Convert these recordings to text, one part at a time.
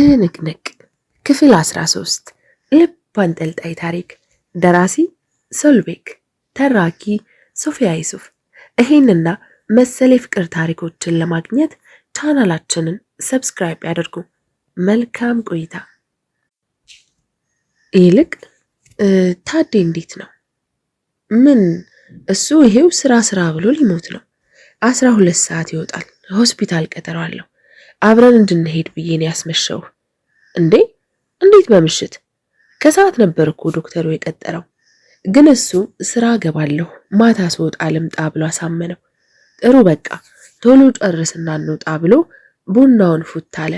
ትንቅንቅ ክፍል 13 ልብ አንጠልጣይ ታሪክ። ደራሲ ሶልቤክ፣ ተራኪ ሶፊያ ይሱፍ። ይሄንና መሰል የፍቅር ታሪኮችን ለማግኘት ቻናላችንን ሰብስክራይብ ያድርጉ። መልካም ቆይታ። ይልቅ ታዴ እንዴት ነው? ምን እሱ ይሄው ስራ ብሎ ሊሞት ነው። 12 ሰዓት ይወጣል። ሆስፒታል ቀጠሮ አለው። አብረን እንድንሄድ ብዬ ነው ያስመሸው። እንዴ እንዴት በምሽት? ከሰዓት ነበር እኮ ዶክተሩ የቀጠረው። ግን እሱ ስራ ገባለሁ ማታ ስወጣ ልምጣ ብሎ አሳመነው። ጥሩ በቃ ቶሎ ጨርስና እንውጣ ብሎ ቡናውን ፉት አለ።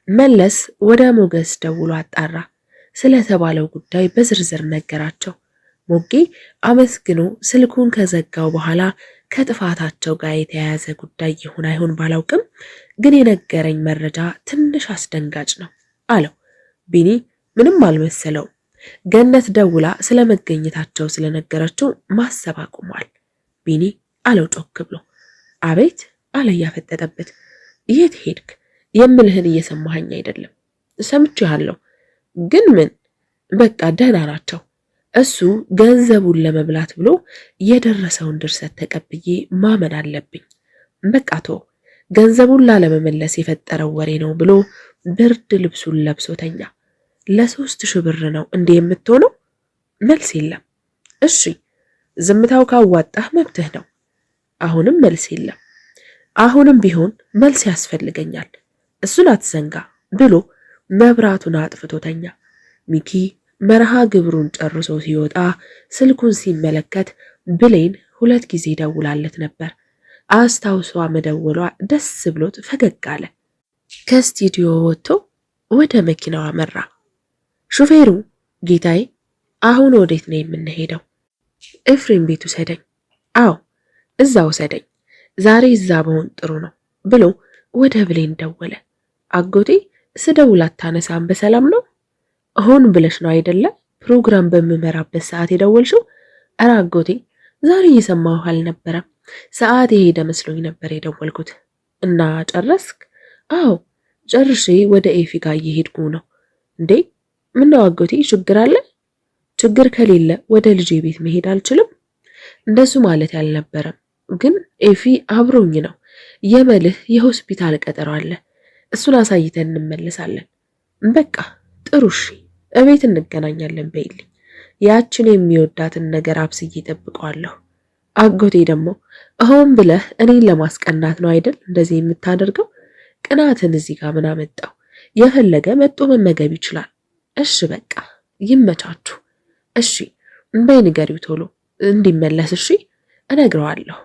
መለስ ወደ ሞገስ ደውሎ አጣራ። ስለተባለው ጉዳይ በዝርዝር ነገራቸው። ሞጌ አመስግኖ ስልኩን ከዘጋው በኋላ ከጥፋታቸው ጋር የተያያዘ ጉዳይ ይሁን አይሆን ባላውቅም ግን የነገረኝ መረጃ ትንሽ አስደንጋጭ ነው አለው። ቢኒ ምንም አልመሰለውም። ገነት ደውላ ስለመገኘታቸው ስለነገረችው ማሰብ አቁሟል። ቢኒ አለው ጮክ ብሎ። አቤት አለ እያፈጠጠበት። የት ሄድክ? የምልህን እየሰማኸኝ አይደለም? ሰምቼሃለሁ፣ ግን ምን? በቃ ደህና ናቸው። እሱ ገንዘቡን ለመብላት ብሎ የደረሰውን ድርሰት ተቀብዬ ማመን አለብኝ። በቃ ቶ ገንዘቡን ላለመመለስ የፈጠረው ወሬ ነው ብሎ ብርድ ልብሱን ለብሶ ተኛ። ለ3,000 ብር ነው እንዴ የምትሆነው? መልስ የለም። እሺ ዝምታው ካዋጣህ መብትህ ነው። አሁንም መልስ የለም። አሁንም ቢሆን መልስ ያስፈልገኛል፣ እሱን አትዘንጋ ብሎ መብራቱን አጥፍቶ ተኛ። ሚኪ መርሃ ግብሩን ጨርሶ ሲወጣ ስልኩን ሲመለከት ብሌን 2 ጊዜ ደውላለት ነበር። አስታውሷ መደወሏ ደስ ብሎት ፈገግ አለ። ከስቱዲዮ ወጥቶ ወደ መኪናው አመራ። ሹፌሩ ጌታዬ አሁን ወዴት ነው የምንሄደው? ኤፍሬም ቤቱ ሰደኝ። አዎ እዛ ውሰደኝ፣ ዛሬ እዛ በሆን ጥሩ ነው ብሎ ወደ ብሌን ደወለ። አጎቴ ስደውል አታነሳም፣ በሰላም ነው? ሆን ብለሽ ነው አይደለ ፕሮግራም በምመራበት ሰዓት የደወልሽው? ኧረ አጎቴ ዛሬ እየሰማሁ አልነበረም፣ ሰዓት የሄደ መስሎኝ ነበር የደወልኩት። እና ጨረስክ? አዎ ጨርሼ ወደ ኤፊ ጋር እየሄድኩ ነው። እንዴ ምነው አጎቴ ችግር አለ? ችግር ከሌለ ወደ ልጄ ቤት መሄድ አልችልም? እንደሱ ማለት ያልነበረም፣ ግን ኤፊ አብሮኝ ነው። የመልህ የሆስፒታል ቀጠሮ አለ፣ እሱን አሳይተን እንመለሳለን። በቃ ጥሩ እሺ፣ እቤት እንገናኛለን በይልኝ። ያችን የሚወዳትን ነገር አብስዬ እጠብቀዋለሁ። አጎቴ ደግሞ አሁን ብለህ እኔን ለማስቀናት ነው አይደል እንደዚህ የምታደርገው? ቅናትን እዚህ ጋር ምን አመጣው? የፈለገ መጦ መመገብ ይችላል። እሺ በቃ ይመቻችሁ። እሺ በይ ንገሪው ቶሎ እንዲመለስ። እሺ እነግረዋለሁ።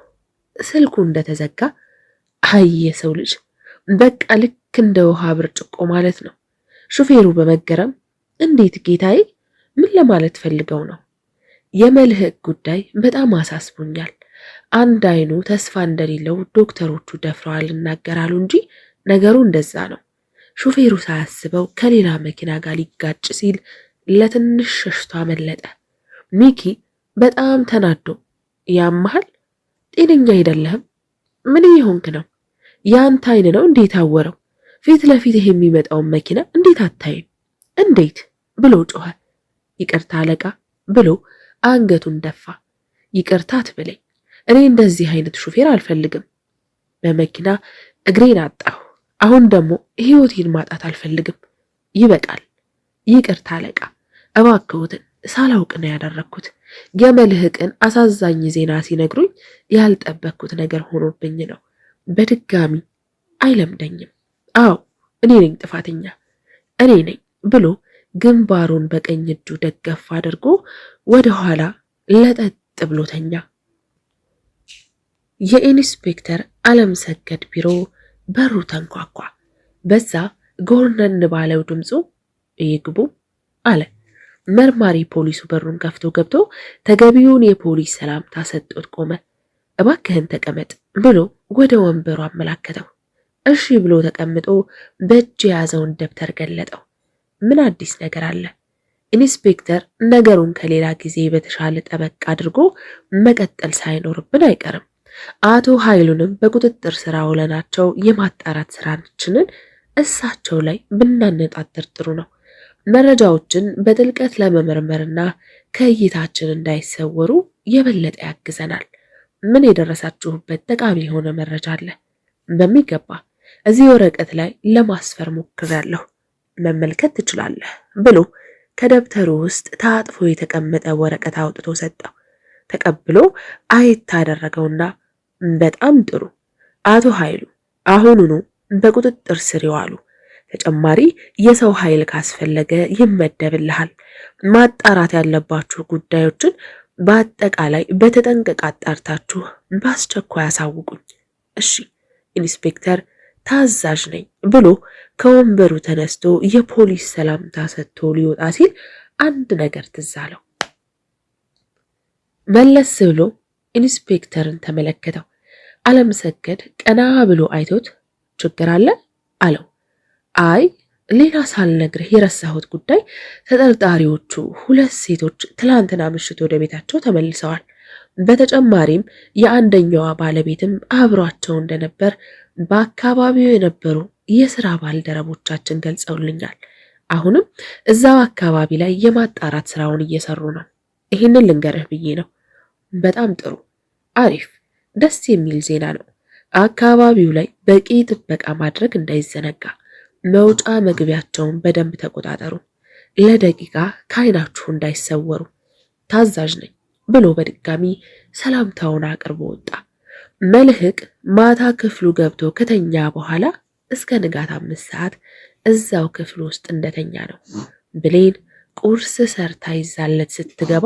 ስልኩ እንደተዘጋ አየ ሰው ልጅ በቃ ልክ እንደ ውሃ ብርጭቆ ማለት ነው። ሹፌሩ በመገረም እንዴት ጌታዬ፣ ምን ለማለት ፈልገው ነው? የመልህቅ ጉዳይ በጣም አሳስቦኛል። አንድ አይኑ ተስፋ እንደሌለው ዶክተሮቹ ደፍረዋል እናገራሉ እንጂ ነገሩ እንደዛ ነው። ሹፌሩ ሳያስበው ከሌላ መኪና ጋር ሊጋጭ ሲል ለትንሽ ሸሽቶ አመለጠ። ሚኪ በጣም ተናዶ ያመሃል፣ ጤነኛ አይደለህም? ምን እየሆንክ ነው? ያንተ አይን ነው እንዴት አወረው? ፊት ለፊት የሚመጣውን መኪና እንዴት አታይም? እንዴት ብሎ ጮኸ። ይቅርታ አለቃ ብሎ አንገቱን ደፋ። ይቅርታ አትበለኝ፣ እኔ እንደዚህ አይነት ሹፌር አልፈልግም። በመኪና እግሬን አጣሁ፣ አሁን ደግሞ ህይወቴን ማጣት አልፈልግም። ይበቃል። ይቅርታ አለቃ፣ እባክዎትን ሳላውቅ ነው ያደረግኩት። የመልህቅን አሳዛኝ ዜና ሲነግሩኝ ያልጠበቅኩት ነገር ሆኖብኝ ነው። በድጋሚ አይለምደኝም። አዎ እኔ ነኝ ጥፋተኛ፣ እኔ ነኝ ብሎ ግንባሩን በቀኝ እጁ ደገፍ አድርጎ ወደ ኋላ ለጠጥ ብሎ ተኛ። የኢንስፔክተር ዓለም ሰገድ ቢሮ በሩ ተንኳኳ። በዛ ጎርነን ባለው ድምፁ ይግቡ አለ። መርማሪ ፖሊሱ በሩን ከፍቶ ገብቶ ተገቢውን የፖሊስ ሰላምታ ሰጥቶት ቆመ። እባክህን ተቀመጥ ብሎ ወደ ወንበሩ አመላከተው። እሺ ብሎ ተቀምጦ በእጅ የያዘውን ደብተር ገለጠው። ምን አዲስ ነገር አለ? ኢንስፔክተር ነገሩን ከሌላ ጊዜ በተሻለ ጠበቅ አድርጎ መቀጠል ሳይኖርብን አይቀርም። አቶ ኃይሉንም በቁጥጥር ስር አውለናቸው የማጣራት ስራችንን እሳቸው ላይ ብናነጣጥር ጥሩ ነው። መረጃዎችን በጥልቀት ለመመርመርና ከእይታችን እንዳይሰወሩ የበለጠ ያግዘናል። ምን የደረሳችሁበት ጠቃሚ የሆነ መረጃ አለ? በሚገባ እዚህ ወረቀት ላይ ለማስፈር ሞክሬያለሁ፣ መመልከት ትችላለህ ብሎ ከደብተሩ ውስጥ ታጥፎ የተቀመጠ ወረቀት አውጥቶ ሰጠው። ተቀብሎ አየት አደረገውና በጣም ጥሩ አቶ ኃይሉ አሁኑኑ በቁጥጥር ስር ይዋሉ። ተጨማሪ የሰው ኃይል ካስፈለገ ይመደብልሃል። ማጣራት ያለባችሁ ጉዳዮችን በአጠቃላይ በተጠንቀቅ አጣርታችሁ በአስቸኳይ አሳውቁኝ። እሺ ኢንስፔክተር፣ ታዛዥ ነኝ ብሎ ከወንበሩ ተነስቶ የፖሊስ ሰላምታ ሰጥቶ ሊወጣ ሲል አንድ ነገር ትዝ አለው። መለስ ብሎ ኢንስፔክተርን ተመለከተው። አለምሰገድ ቀና ብሎ አይቶት ችግር አለ አለው። አይ ሌላ ሳልነግርህ የረሳሁት ጉዳይ፣ ተጠርጣሪዎቹ 2 ሴቶች ትላንትና ምሽት ወደ ቤታቸው ተመልሰዋል። በተጨማሪም የአንደኛዋ ባለቤትም አብሯቸው እንደነበር በአካባቢው የነበሩ የስራ ባልደረቦቻችን ገልጸውልኛል። አሁንም እዛው አካባቢ ላይ የማጣራት ስራውን እየሰሩ ነው። ይህንን ልንገርህ ብዬ ነው። በጣም ጥሩ፣ አሪፍ፣ ደስ የሚል ዜና ነው። አካባቢው ላይ በቂ ጥበቃ ማድረግ እንዳይዘነጋ። መውጫ መግቢያቸውን በደንብ ተቆጣጠሩ። ለደቂቃ ከዓይናችሁ እንዳይሰወሩ። ታዛዥ ነኝ ብሎ በድጋሚ ሰላምታውን አቅርቦ ወጣ። መልህቅ ማታ ክፍሉ ገብቶ ከተኛ በኋላ እስከ ንጋት 5 ሰዓት እዛው ክፍሉ ውስጥ እንደተኛ ነው። ብሌን ቁርስ ሰርታ ይዛለት ስትገባ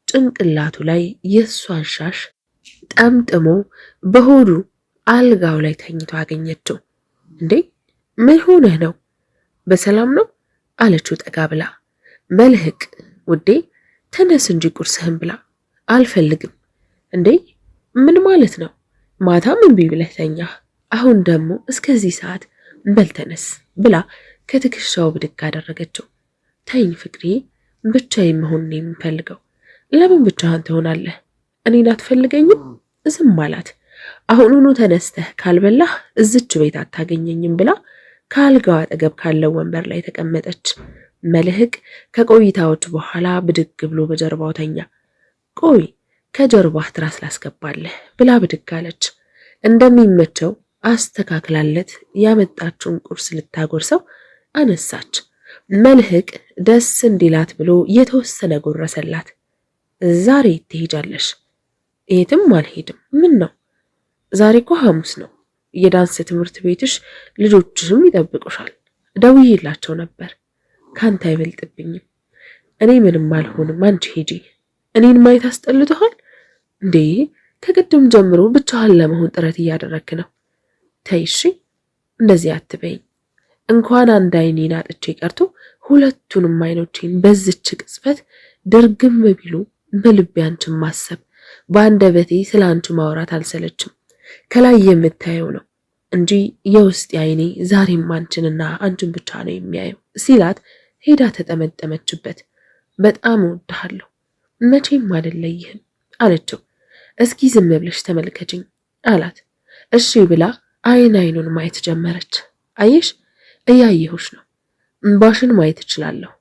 ጭንቅላቱ ላይ የእሷን ሻሽ ጠምጥሞ በሆዱ አልጋው ላይ ተኝቶ አገኘችው። እንዴ ምን ሆነህ ነው? በሰላም ነው አለችው ጠጋ ብላ። መልህቅ ውዴ ተነስ እንጂ ቁርስህን ብላ። አልፈልግም። እንዴ ምን ማለት ነው? ማታም እምቢ ብለህ ተኛህ፣ አሁን ደግሞ እስከዚህ ሰዓት በል ተነስ ብላ ከትከሻው ብድግ አደረገችው። ተይኝ ፍቅሬ፣ ብቻዬን መሆን ነው የምፈልገው። ለምን ብቻህን ትሆናለህ? እኔን አትፈልገኝም? ዝም አላት። አሁኑኑ ተነስተህ ካልበላህ እዝች ቤት አታገኘኝም ብላ ከአልጋው አጠገብ ካለው ወንበር ላይ ተቀመጠች። መልህቅ ከቆይታዎች በኋላ ብድግ ብሎ በጀርባው ተኛ። ቆይ ከጀርባህ ትራስ ላስገባለህ ብላ ብድግ አለች። እንደሚመቸው አስተካክላለት ያመጣችውን ቁርስ ልታጎርሰው አነሳች። መልህቅ ደስ እንዲላት ብሎ የተወሰነ ጎረሰላት። ዛሬ ትሄጃለሽ? የትም አልሄድም። ምን ነው? ዛሬ እኮ ሐሙስ ነው። የዳንስ ትምህርት ቤትሽ ልጆችሽም ይጠብቁሻል። ደውዬላቸው ነበር። ካንተ አይበልጥብኝም። እኔ ምንም አልሆንም፣ አንቺ ሂጂ። እኔን ማየት አስጠልቶሃል እንዴ? ከቅድም ጀምሮ ብቻህን ለመሆን ጥረት እያደረክ ነው። ተይ እሺ፣ እንደዚህ አትበይኝ። እንኳን አንድ አይኔን አጥቼ ቀርቶ ሁለቱንም አይኖቼን በዝች ቅጽበት ድርግም ቢሉ በልቤ አንቺን ማሰብ፣ በአንደበቴ ስለ አንቺ ማውራት አልሰለችም። ከላይ የምታየው ነው እንጂ የውስጥ አይኔ ዛሬም አንቺንና አንቺን ብቻ ነው የሚያየው ሲላት ሄዳ ተጠመጠመችበት። በጣም እወድሃለሁ፣ መቼም አይለይህም አለችው። እስኪ ዝም ብለሽ ተመልከችኝ አላት። እሺ ብላ አይን አይኑን ማየት ጀመረች። አየሽ፣ እያየሁሽ ነው። እንባሽን ማየት እችላለሁ።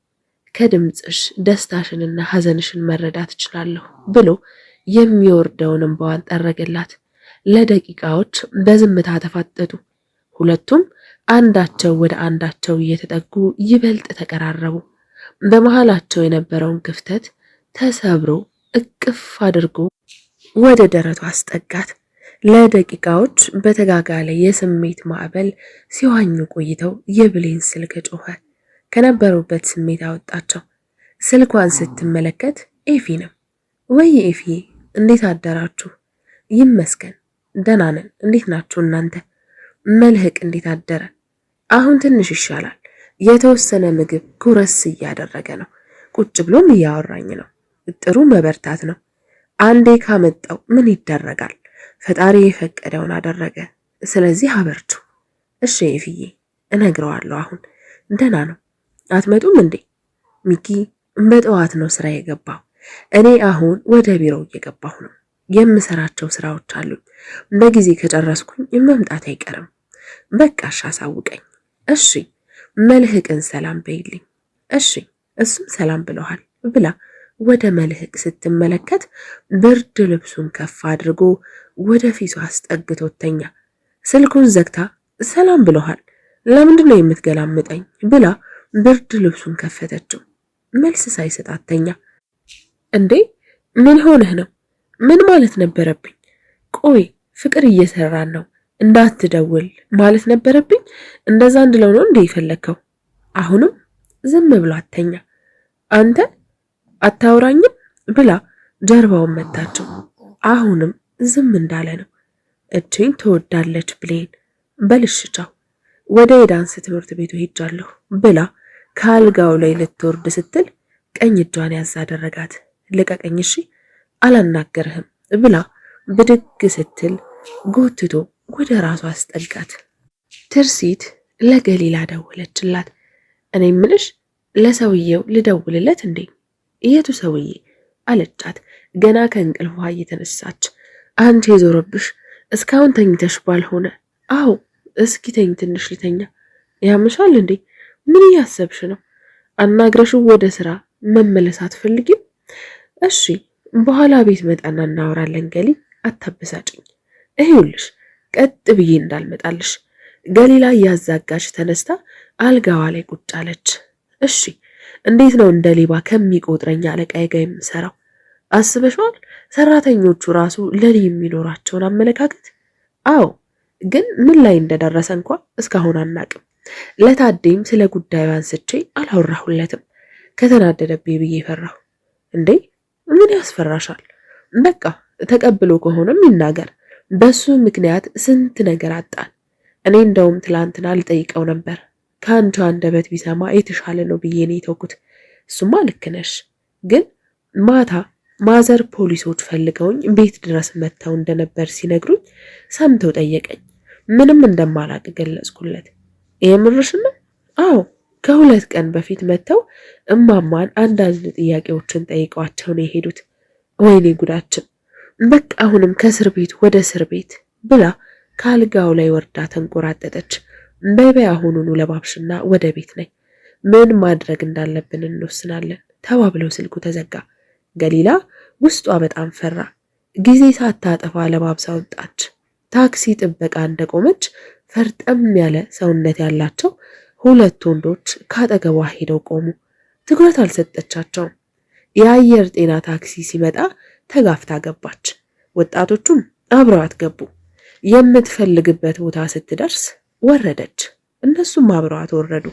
ከድምፅሽ ደስታሽንና ሐዘንሽን መረዳት እችላለሁ ብሎ የሚወርደውን እንባዋን ጠረገላት። ለደቂቃዎች በዝምታ ተፋጠጡ። ሁለቱም አንዳቸው ወደ አንዳቸው እየተጠጉ ይበልጥ ተቀራረቡ። በመሃላቸው የነበረውን ክፍተት ተሰብሮ እቅፍ አድርጎ ወደ ደረቱ አስጠጋት። ለደቂቃዎች በተጋጋለ የስሜት ማዕበል ሲዋኙ ቆይተው የብሌን ስልክ ጮኸ። ከነበሩበት ስሜት አወጣቸው። ስልኳን ስትመለከት ኤፊ ነው። ወይ ኤፊ፣ እንዴት አደራችሁ? ይመስገን ደህና ነን። እንዴት ናችሁ እናንተ? መልህቅ እንዴት አደረ? አሁን ትንሽ ይሻላል። የተወሰነ ምግብ ጉረስ እያደረገ ነው። ቁጭ ብሎም እያወራኝ ነው። ጥሩ መበርታት ነው። አንዴ ካመጣው ምን ይደረጋል? ፈጣሪ የፈቀደውን አደረገ። ስለዚህ አበርቹ። እሺ ኤፊዬ፣ እነግረዋለሁ። አሁን ደህና ነው። አትመጡም እንዴ? ሚኪ በጠዋት ነው ስራ የገባው። እኔ አሁን ወደ ቢሮው እየገባሁ ነው። የምሰራቸው ስራዎች አሉኝ። በጊዜ ከጨረስኩኝ መምጣት አይቀርም። በቃ እሺ፣ አሳውቀኝ እሺ መልህቅን ሰላም በይልኝ። እሺ እሱም ሰላም ብለዋል ብላ ወደ መልህቅ ስትመለከት ብርድ ልብሱን ከፍ አድርጎ ወደ ፊቱ አስጠግቶት ተኛ። ስልኩን ዘግታ ሰላም ብለዋል፣ ለምንድን ነው የምትገላምጠኝ ብላ ብርድ ልብሱን ከፈተችው። መልስ ሳይሰጣት ተኛ። እንዴ ምን ሆነህ ነው? ምን ማለት ነበረብኝ? ቆይ ፍቅር እየሰራን ነው እንዳትደውል ማለት ነበረብኝ? እንደዛ እንድለው ነው እንዴ የፈለግከው? አሁንም ዝም ብሎ አተኛ። አንተ አታውራኝም ብላ ጀርባውን መታችው። አሁንም ዝም እንዳለ ነው። እጅን ትወዳለች ብሌን፣ በልሽቻው ወደ የዳንስ ትምህርት ቤቱ ሄጃለሁ ብላ ከአልጋው ላይ ልትወርድ ስትል ቀኝ እጇን ያዝ አደረጋት። ልቀቀኝ እሺ አላናገርህም ብላ ብድግ ስትል ጎትቶ ወደ ራሷ አስጠጋት። ትርሲት ለገሊላ ደወለችላት። እኔ ምንሽ ለሰውየው ልደውልለት እንዴ? የቱ ሰውዬ አለቻት ገና ከእንቅልፏ እየተነሳች። አንቺ የዞረብሽ እስካሁን ተኝተሽ ባልሆነ። አዎ እስኪ ተኝ፣ ትንሽ ልተኛ። ያምሻል እንዴ? ምን እያሰብሽ ነው? አናግረሽው ወደ ስራ መመለስ አትፈልጊም? እሺ በኋላ ቤት መጣና እናወራለን። ገሊ አታበሳጭኝ። ይኸውልሽ ቀጥ ብዬ እንዳልመጣልሽ። ገሊላ እያዛጋች ተነስታ አልጋዋ ላይ ቁጭ አለች። እሺ እንዴት ነው እንደ ሌባ ከሚቆጥረኝ አለቃዬ ጋር የምሰራው? አስበሽዋል? ሰራተኞቹ ራሱ ለኔ የሚኖራቸውን አመለካከት። አዎ ግን ምን ላይ እንደደረሰ እንኳ እስካሁን አናቅም። ለታዴም ስለ ጉዳዩ አንስቼ አላወራሁለትም። ከተናደደብኝ ብዬ ፈራሁ። እንዴ ምን ያስፈራሻል? በቃ ተቀብሎ ከሆነም ይናገር። በሱ ምክንያት ስንት ነገር አጣን። እኔ እንደውም ትላንትና ልጠይቀው ነበር፣ ከአንቺ አንደበት ቢሰማ የተሻለ ነው ብዬ ነው የተውኩት። እሱማ ልክ ነሽ፣ ግን ማታ ማዘር ፖሊሶች ፈልገውኝ ቤት ድረስ መጥተው እንደነበር ሲነግሩኝ ሰምተው ጠየቀኝ። ምንም እንደማላቅ ገለጽኩለት። የምርሽን ነው? አዎ ከ2 ቀን በፊት መጥተው እማማን አንዳንድ ጥያቄዎችን ጠይቀዋቸው ነው የሄዱት። ወይኔ ጉዳችን! በቃ አሁንም ከእስር ቤት ወደ እስር ቤት ብላ ከአልጋው ላይ ወርዳ ተንቆራጠጠች። በይበይ አሁኑኑ ለባብሽና ወደ ቤት ነኝ፣ ምን ማድረግ እንዳለብን እንወስናለን ተባብለው ስልኩ ተዘጋ። ገሊላ ውስጧ በጣም ፈራ። ጊዜ ሳታጠፋ ለባብሳ ወጣች። ታክሲ ጥበቃ እንደቆመች ፈርጠም ያለ ሰውነት ያላቸው 2 ወንዶች ካጠገቧ ሄደው ቆሙ። ትኩረት አልሰጠቻቸውም። የአየር ጤና ታክሲ ሲመጣ ተጋፍታ ገባች። ወጣቶቹም አብረዋት ገቡ። የምትፈልግበት ቦታ ስትደርስ ወረደች። እነሱም አብረዋት ወረዱ።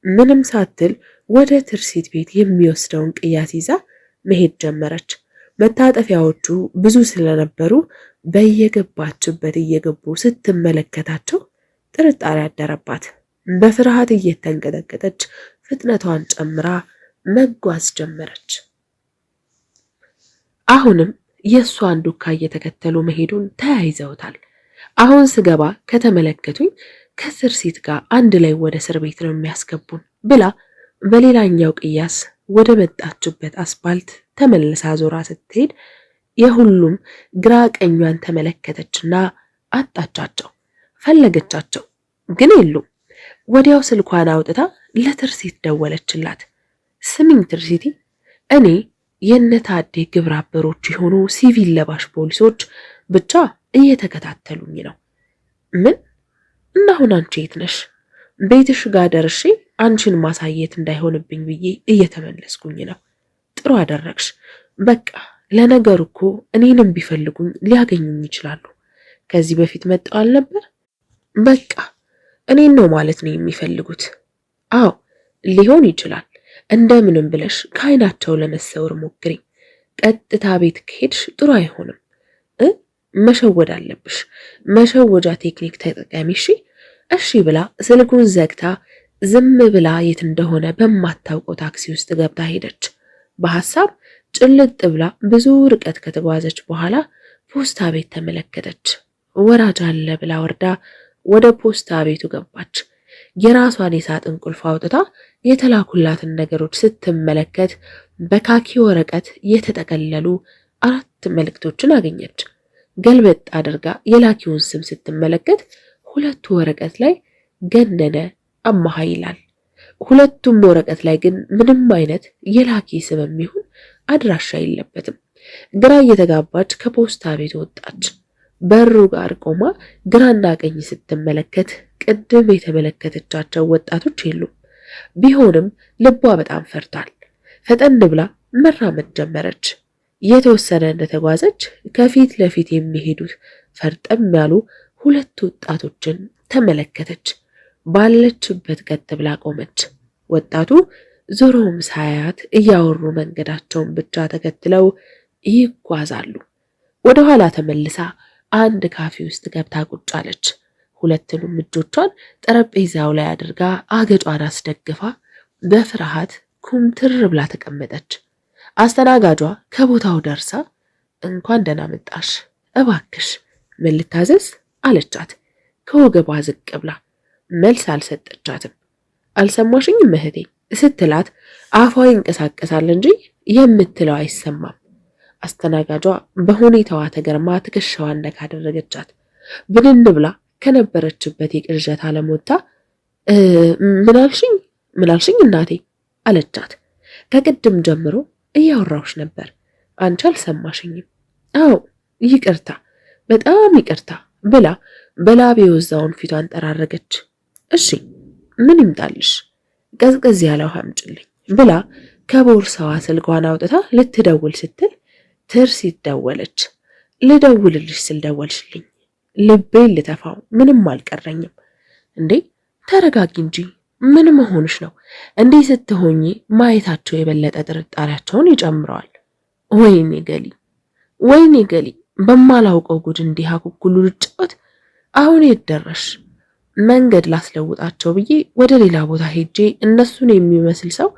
ምንም ሳትል ወደ ትርሲት ቤት የሚወስደውን ቅያስ ይዛ መሄድ ጀመረች። መታጠፊያዎቹ ብዙ ስለነበሩ በየገባችበት እየገቡ ስትመለከታቸው ጥርጣሬ አደረባት። በፍርሃት እየተንቀጠቀጠች ፍጥነቷን ጨምራ መጓዝ ጀመረች። አሁንም የእሷን ዱካ እየተከተሉ መሄዱን ተያይዘውታል። አሁን ስገባ ከተመለከቱኝ ከትርሲት ጋር አንድ ላይ ወደ እስር ቤት ነው የሚያስገቡን ብላ በሌላኛው ቅያስ ወደ መጣችበት አስፓልት ተመልሳ ዞራ ስትሄድ የሁሉም ግራ ቀኟን ተመለከተችና አጣቻቸው። ፈለገቻቸው ግን የሉም። ወዲያው ስልኳን አውጥታ ለትርሲት ደወለችላት። ስሚኝ ትርሲቲ፣ እኔ የነታዴ ግብረ አበሮች የሆኑ ሲቪል ለባሽ ፖሊሶች ብቻ እየተከታተሉኝ ነው። ምን? እና አሁን አንቺ የት ነሽ? ቤትሽ ጋር ደርሼ አንቺን ማሳየት እንዳይሆንብኝ ብዬ እየተመለስኩኝ ነው። ጥሩ አደረግሽ። በቃ ለነገሩ እኮ እኔንም ቢፈልጉኝ ሊያገኙኝ ይችላሉ። ከዚህ በፊት መጣው አልነበር? በቃ እኔን ነው ማለት ነው የሚፈልጉት። አዎ ሊሆን ይችላል። እንደምንም ብለሽ ከአይናቸው ለመሰወር ሞክሪ። ቀጥታ ቤት ከሄድሽ ጥሩ አይሆንም። መሸወድ አለብሽ። መሸወጃ ቴክኒክ ተጠቀሚ። እሺ ብላ ስልኩን ዘግታ ዝም ብላ የት እንደሆነ በማታውቀው ታክሲ ውስጥ ገብታ ሄደች። በሐሳብ ጭልጥ ብላ ብዙ ርቀት ከተጓዘች በኋላ ፖስታ ቤት ተመለከተች። ወራጅ አለ ብላ ወርዳ ወደ ፖስታ ቤቱ ገባች። የራሷን የሳጥን ቁልፍ አውጥታ የተላኩላትን ነገሮች ስትመለከት በካኪ ወረቀት የተጠቀለሉ 4 መልእክቶችን አገኘች። ገልበጥ አድርጋ የላኪውን ስም ስትመለከት 2 ወረቀት ላይ ገነነ አማሃ ይላል። ሁለቱም ወረቀት ላይ ግን ምንም አይነት የላኪ ስምም ይሁን አድራሻ የለበትም። ግራ እየተጋባች ከፖስታ ቤት ወጣች። በሩ ጋር ቆማ ግራና ቀኝ ስትመለከት ቅድም የተመለከተቻቸው ወጣቶች የሉም። ቢሆንም ልቧ በጣም ፈርቷል። ፈጠን ብላ መራመድ ጀመረች። የተወሰነ እንደተጓዘች ከፊት ለፊት የሚሄዱት ፈርጠም ያሉ ሁለት ወጣቶችን ተመለከተች። ባለችበት ቀጥ ብላ ቆመች። ወጣቱ ዞሮም ሳያት እያወሩ መንገዳቸውን ብቻ ተከትለው ይጓዛሉ። ወደ ኋላ ተመልሳ አንድ ካፌ ውስጥ ገብታ ቁጭ አለች። ሁለቱንም እጆቿን ጠረጴዛው ላይ አድርጋ አገጯን አስደግፋ በፍርሃት ኩምትር ብላ ተቀመጠች። አስተናጋጇ ከቦታው ደርሳ እንኳን ደህና መጣሽ፣ እባክሽ ምን ልታዘዝ አለቻት። ከወገቧ ዝቅ ብላ መልስ አልሰጠቻትም። አልሰማሽኝም እህቴ ስትላት አፏ ይንቀሳቀሳል እንጂ የምትለው አይሰማም። አስተናጋጇ በሁኔታዋ ተገርማ ትከሻዋን ነካ አደረገቻት። ብንን ብላ ከነበረችበት የቅዠት ዓለም ወጥታ ምን አልሽኝ እናቴ አለቻት። ከቅድም ጀምሮ እያወራሁሽ ነበር፣ አንቺ አልሰማሽኝም። አዎ ይቅርታ፣ በጣም ይቅርታ ብላ በላብ የወዛውን ፊቷን ጠራረገች። እሺ ምን ይምጣልሽ? ቀዝቀዝ ያለ ውሃ አምጪልኝ ብላ ከቦርሳዋ ስልኳን አውጥታ ልትደውል ስትል ትርሲት ደወለች። ልደውልልሽ ስል ደወልሽልኝ፣ ልቤን ልተፋው ምንም አልቀረኝም። እንዴ ተረጋጊ እንጂ ምን መሆንሽ ነው? እንዲህ ስትሆኚ ማየታቸው የበለጠ ጥርጣሬያቸውን ይጨምረዋል። ወይኔ ገሊ በማላውቀው ጉድ እንዲህ አኩኩሉ ልጫወት። አሁን የት ደረሽ? መንገድ ላስለውጣቸው ብዬ ወደ ሌላ ቦታ ሄጄ እነሱን የሚመስል ሰው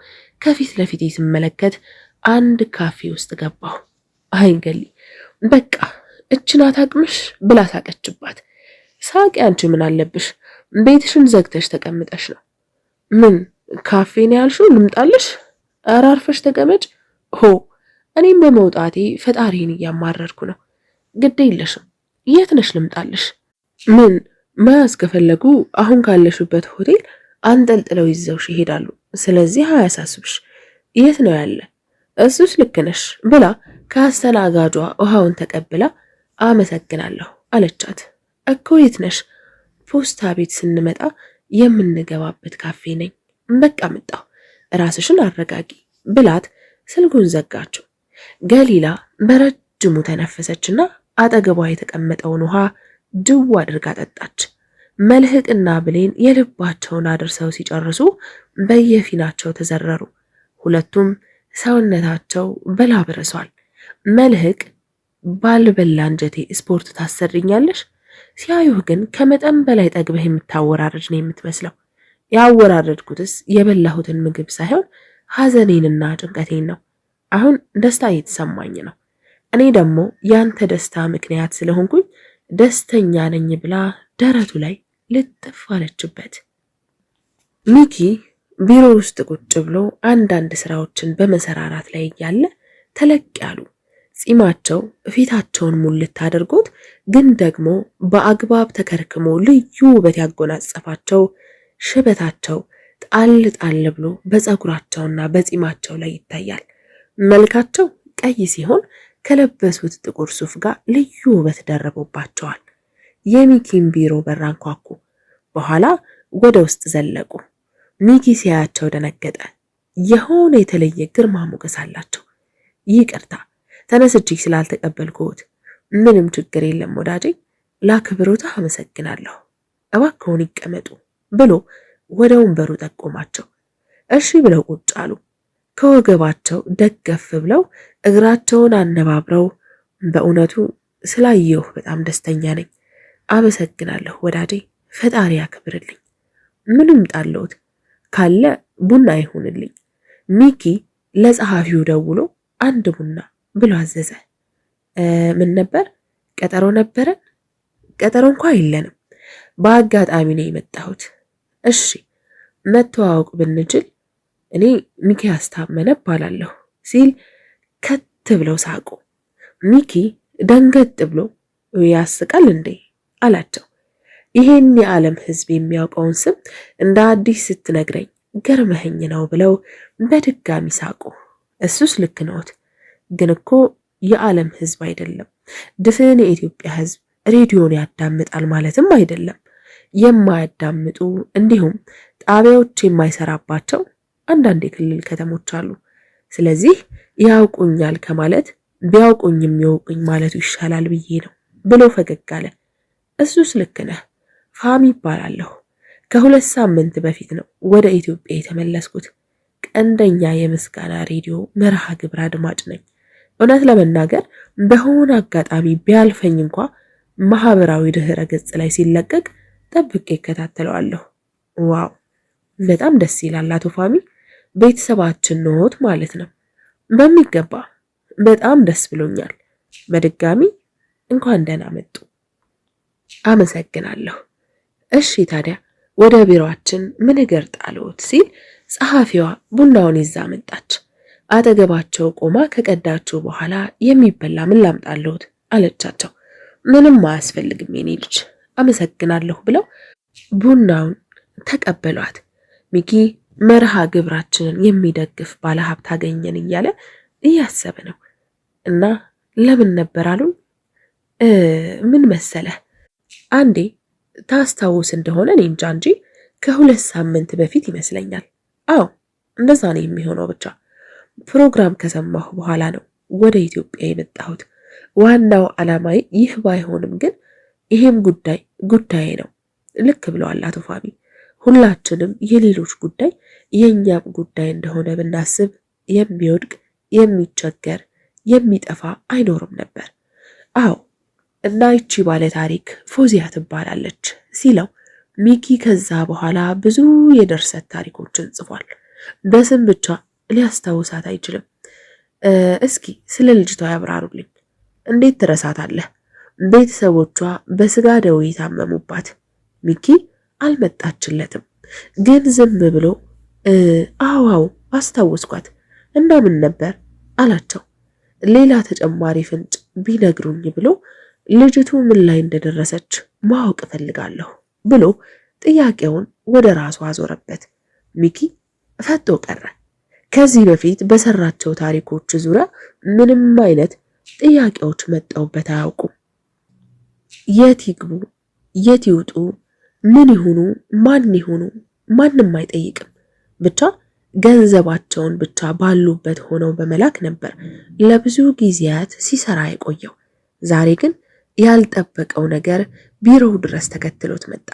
ከፊት ለፊቴ ስመለከት አንድ ካፌ ውስጥ ገባሁ። አይ ገሊ በቃ እችናት አቅምሽ ብላ ሳቀችባት። ሳቂ አንቺ ምን አለብሽ? ቤትሽን ዘግተሽ ተቀምጠሽ ነው። ምን ካፌ ነው ያልሽው? ልምጣልሽ? ኧረ አርፈሽ ተቀመጭ። እኔም በመውጣቴ ፈጣሪን እያማረርኩ ነው። ግድ የለሽም። የት ነሽ ልምጣልሽ? ምን መያዝ ከፈለጉ አሁን ካለሽበት ሆቴል አንጠልጥለው ይዘውሽ ይሄዳሉ። ስለዚህ አያሳስብሽ። የት ነው ያለ? እሱስ ልክ ነሽ ብላ ከአስተናጋጇ ውሃውን ተቀብላ አመሰግናለሁ አለቻት። እኮ የት ነሽ? ፖስታ ቤት ስንመጣ የምንገባበት ካፌ ነኝ። በቃ መጣሁ፣ ራስሽን አረጋጊ ብላት ስልኩን ዘጋችው። ገሊላ በረጅሙ ተነፈሰችና አጠገቧ የተቀመጠውን ውሃ ድው አድርጋ ጠጣች። መልህቅና ብሌን የልባቸውን አድርሰው ሲጨርሱ በየፊናቸው ተዘረሩ። ሁለቱም ሰውነታቸው በላብ ረሷል። መልህቅ ባልበላ አንጀቴ ስፖርት ታሰርኛለሽ፣ ሲያዩህ ግን ከመጠን በላይ ጠግበህ የምታወራረድ ነው የምትመስለው። ያወራረድኩትስ የበላሁትን ምግብ ሳይሆን ሐዘኔንና ጭንቀቴን ነው። አሁን ደስታ እየተሰማኝ ነው። እኔ ደግሞ ያንተ ደስታ ምክንያት ስለሆንኩኝ ደስተኛ ነኝ ብላ ደረቱ ላይ ልጥፍ አለችበት። ሚኪ ቢሮ ውስጥ ቁጭ ብሎ አንዳንድ ስራዎችን በመሰራራት ላይ እያለ ተለቅ ያሉ ጺማቸው ፊታቸውን ሙልት አድርጎት ግን ደግሞ በአግባብ ተከርክሞ ልዩ ውበት ያጎናጸፋቸው ሽበታቸው ጣል ጣል ብሎ በፀጉራቸውና በጺማቸው ላይ ይታያል። መልካቸው ቀይ ሲሆን ከለበሱት ጥቁር ሱፍ ጋር ልዩ ውበት ደረቦባቸዋል። የሚኪን ቢሮ በር አንኳኩ። በኋላ ወደ ውስጥ ዘለቁ። ሚኪ ሲያያቸው ደነገጠ። የሆነ የተለየ ግርማ ሞገስ አላቸው። ይቅርታ ተነስቼ ስላልተቀበልኩት። ምንም ችግር የለም ወዳጄ፣ ላክብሮት አመሰግናለሁ። እባክዎን ይቀመጡ ብሎ ወደ ወንበሩ ጠቆማቸው። እሺ ብለው ቁጭ አሉ። ከወገባቸው ደገፍ ብለው እግራቸውን አነባብረው በእውነቱ ስላየሁ በጣም ደስተኛ ነኝ። አመሰግናለሁ ወዳጄ፣ ፈጣሪ ያክብርልኝ። ምንም ጣለውት ካለ ቡና ይሁንልኝ። ሚኪ ለጸሐፊው ደውሎ አንድ ቡና ብሎ አዘዘ። ምን ነበር? ቀጠሮ ነበረን? ቀጠሮ እንኳ የለንም፣ በአጋጣሚ ነው የመጣሁት። እሺ መተዋወቅ ብንችል? እኔ ሚኪያስ ታመነ እባላለሁ ሲል ከት ብለው ሳቁ። ሚኪ ደንገጥ ብሎ ያስቃል እንዴ አላቸው። ይሄን የዓለም ሕዝብ የሚያውቀውን ስም እንደ አዲስ ስትነግረኝ ገርመኸኝ ነው ብለው በድጋሚ ሳቁ። እሱስ ልክ ነዎት፣ ግን እኮ የዓለም ሕዝብ አይደለም ድፍን የኢትዮጵያ ሕዝብ ሬዲዮን ያዳምጣል ማለትም አይደለም። የማያዳምጡ እንዲሁም ጣቢያዎች የማይሰራባቸው አንዳንድ የክልል ከተሞች አሉ። ስለዚህ ያውቁኛል ከማለት ቢያውቁኝም ይወቁኝ ማለቱ ይሻላል ብዬ ነው ብሎ ፈገግ አለ። እሱስ ልክ ነህ፣ ፋሚ ይባላለሁ። ከ2 ሳምንት በፊት ነው ወደ ኢትዮጵያ የተመለስኩት። ቀንደኛ የምስጋና ሬዲዮ መርሃ ግብር አድማጭ ነኝ። እውነት ለመናገር በሆነ አጋጣሚ ቢያልፈኝ እንኳ ማህበራዊ ድህረ ገጽ ላይ ሲለቀቅ ጠብቄ እከታተለዋለሁ። ዋው በጣም ደስ ይላል አቶ ፋሚ፣ ቤተሰባችን ኖት ማለት ነው። በሚገባ በጣም ደስ ብሎኛል። በድጋሚ እንኳን ደህና መጡ። አመሰግናለሁ። እሺ ታዲያ ወደ ቢሮአችን ምን እግር ጣሎት ሲል ጸሐፊዋ ቡናውን ይዛ መጣች። አጠገባቸው ቆማ ከቀዳችው በኋላ የሚበላ ምን ላምጣልዎት አለቻቸው። ምንም አያስፈልግም የኔ ልጅ አመሰግናለሁ ብለው ቡናውን ተቀበሏት። ሚኪ መርሃ ግብራችንን የሚደግፍ ባለሀብት አገኘን እያለ እያሰበ ነው። እና ለምን ነበር አሉኝ። ምን መሰለህ አንዴ ታስታውስ እንደሆነ እኔ እንጃ እንጂ ከ2 ሳምንት በፊት ይመስለኛል። አዎ እንደዛ ነው የሚሆነው። ብቻ ፕሮግራም ከሰማሁ በኋላ ነው ወደ ኢትዮጵያ የመጣሁት። ዋናው ዓላማዬ ይህ ባይሆንም ግን ይሄም ጉዳይ ነው። ልክ ብለዋል አቶ ፋሚ። ሁላችንም የሌሎች ጉዳይ የኛም ጉዳይ እንደሆነ ብናስብ የሚወድቅ የሚቸገር የሚጠፋ አይኖርም ነበር። አዎ እና ይቺ ባለ ታሪክ ፎዚያ ትባላለች ሲለው ሚኪ ከዛ በኋላ ብዙ የድርሰት ታሪኮችን ጽፏል። በስም ብቻ ሊያስታውሳት አይችልም። እስኪ ስለ ልጅቷ ያብራሩልኝ። እንዴት ትረሳታለህ? ቤተሰቦቿ በስጋ ደዌ የታመሙባት። ሚኪ አልመጣችለትም፣ ግን ዝም ብሎ አዋው አስታወስኳት እና ምን ነበር አላቸው። ሌላ ተጨማሪ ፍንጭ ቢነግሩኝ ብሎ ልጅቱ ምን ላይ እንደደረሰች ማወቅ እፈልጋለሁ ብሎ ጥያቄውን ወደ ራሱ አዞረበት። ሚኪ ፈጦ ቀረ። ከዚህ በፊት በሰራቸው ታሪኮች ዙሪያ ምንም አይነት ጥያቄዎች መጣውበት አያውቁም። የት ይግቡ፣ የት ይውጡ፣ ምን ይሁኑ፣ ማን ይሁኑ ማንም አይጠይቅም። ብቻ ገንዘባቸውን ብቻ ባሉበት ሆነው በመላክ ነበር ለብዙ ጊዜያት ሲሰራ የቆየው። ዛሬ ግን ያልጠበቀው ነገር ቢሮው ድረስ ተከትሎት መጣ።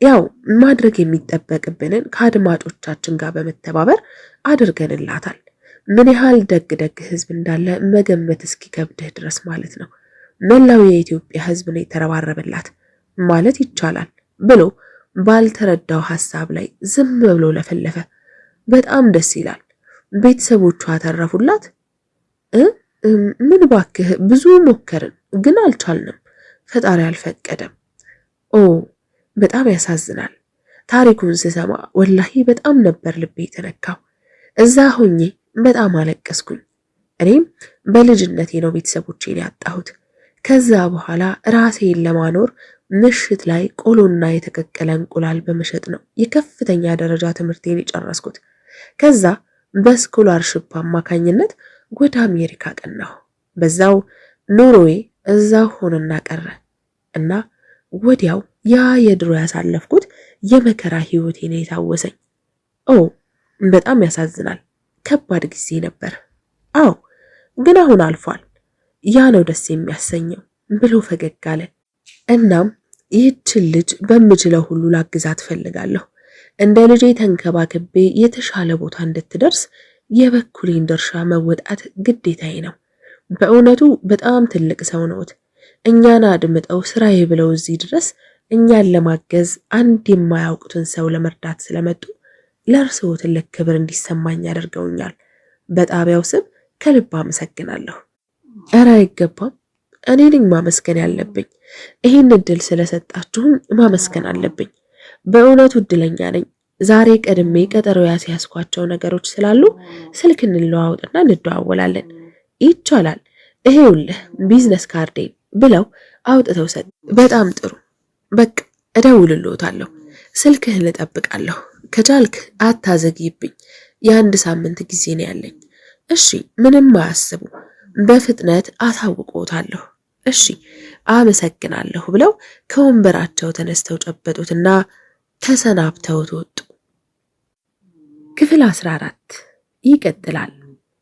ያው ማድረግ የሚጠበቅብንን ከአድማጮቻችን ጋር በመተባበር አድርገንላታል። ምን ያህል ደግ ህዝብ እንዳለ መገመት እስኪከብድህ ድረስ ማለት ነው። መላው የኢትዮጵያ ህዝብ ነው የተረባረበላት ማለት ይቻላል ብሎ ባልተረዳው ሐሳብ ላይ ዝም ብሎ ለፈለፈ። በጣም ደስ ይላል። ቤተሰቦቿ አተረፉላት። ምን ባክህ ብዙ ሞከርን ግን አልቻልንም። ፈጣሪ አልፈቀደም። ኦ በጣም ያሳዝናል። ታሪኩን ስሰማ ወላሂ በጣም ነበር ልቤ የተነካው። እዛ ሆኜ በጣም አለቀስኩኝ። እኔም በልጅነቴ ነው ቤተሰቦቼን ያጣሁት። ከዛ በኋላ ራሴን ለማኖር ምሽት ላይ ቆሎና የተቀቀለ እንቁላል በመሸጥ ነው የከፍተኛ ደረጃ ትምህርቴን የጨረስኩት። ከዛ በስኮላርሺፕ አማካኝነት ወደ አሜሪካ ቀናሁ። በዛው ኑሮዬ እዛው ሆነና ቀረ እና ወዲያው ያ የድሮ ያሳለፍኩት የመከራ ህይወቴ ነው የታወሰኝ። ኦ በጣም ያሳዝናል። ከባድ ጊዜ ነበር። አዎ ግን አሁን አልፏል። ያ ነው ደስ የሚያሰኘው ብሎ ፈገግ አለ። እናም ይህችን ልጅ በምችለው ሁሉ ላግዛት ፈልጋለሁ። እንደ ልጄ ተንከባክቤ የተሻለ ቦታ እንድትደርስ የበኩሌን ድርሻ መወጣት ግዴታዬ ነው። በእውነቱ በጣም ትልቅ ሰው ነዎት። እኛን አድምጠው ስራዬ ብለው እዚህ ድረስ እኛን ለማገዝ አንድ የማያውቁትን ሰው ለመርዳት ስለመጡ ለእርስዎ ትልቅ ክብር እንዲሰማኝ ያደርገውኛል። በጣቢያው ስም ከልብ አመሰግናለሁ። ኧረ አይገባም። እኔ ነኝ ማመስገን ያለብኝ። ይህን እድል ስለሰጣችሁም ማመስገን አለብኝ። በእውነቱ እድለኛ ነኝ። ዛሬ ቀድሜ ቀጠሮ ያስያዝኳቸው ነገሮች ስላሉ ስልክ እንለዋወጥና እንደዋወላለን። ይቻላል። ይሄውልህ ቢዝነስ ካርዴ ብለው አውጥተው ሰጥ። በጣም ጥሩ። በቃ እደውልልዎታለሁ። ስልክህን እጠብቃለሁ። ከቻልክ አታዘግይብኝ። የአንድ ሳምንት ጊዜ ነው ያለኝ። እሺ፣ ምንም አያስቡ። በፍጥነት አሳውቅዎታለሁ። እሺ፣ አመሰግናለሁ ብለው ከወንበራቸው ተነስተው ጨበጡትና ተሰናብተውት ወጡ። ክፍል 14 ይቀጥላል።